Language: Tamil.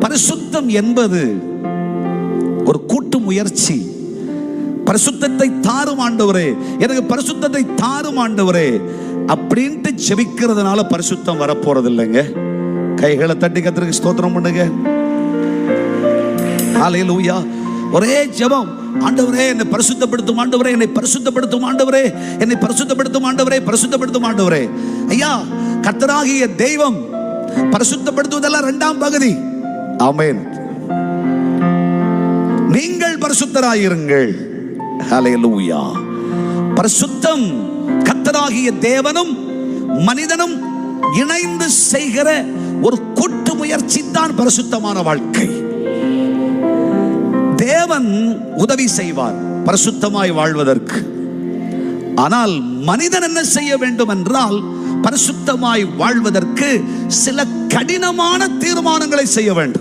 பரிசுத்தம் என்பது ஒரு கூட்டு முயற்சி. பரிசுத்தத்தை தாரும் ஆண்டவரே, எனக்கு பரிசுத்தத்தை தாரும் ஆண்டவரே அப்படின்ட்டு ஜெபிக்கிறதுனால பரிசுத்தம் வரப்போறது இல்லைங்க. கைகளை தட்டி கர்த்தருக்கு ஸ்தோத்திரம் பண்ணுங்க. ஹல்லேலூயா. ஒரே ஜெபம், ஆண்டவரே என்னை பரிசுத்தப்படுத்தும் ஆண்டவரே, என்னை பரிசுத்தப்படுத்தும் ஆண்டவரே, என்னை பரிசுத்தப்படுத்தும் ஆண்டவரே, பரிசுத்தப்படுத்தும் ஆண்டவரே. ஐயா, கர்த்தராகிய தெய்வம் பரிசுத்தப்படுத்துவதெல்லாம் இரண்டாம் பகுதி. ஆமென். நீங்கள் பரிசுத்தராயிருங்கள். ஹல்லேலூயா. பரிசுத்தம் கர்த்தராகிய தேவனும் மனிதனும் இணைந்து செய்கிற ஒரு கூட்டு முயற்சி தான் பரிசுத்தமான வாழ்க்கை. தேவன் உதவி செய்வார் பரிசுத்தமாய் வாழ்வதற்கு. ஆனால் மனிதன் என்ன செய்ய வேண்டும் என்றால், பரிசுத்தமாய் வாழ்வதற்கு சில கடினமான தீர்மானங்களை செய்ய வேண்டும்.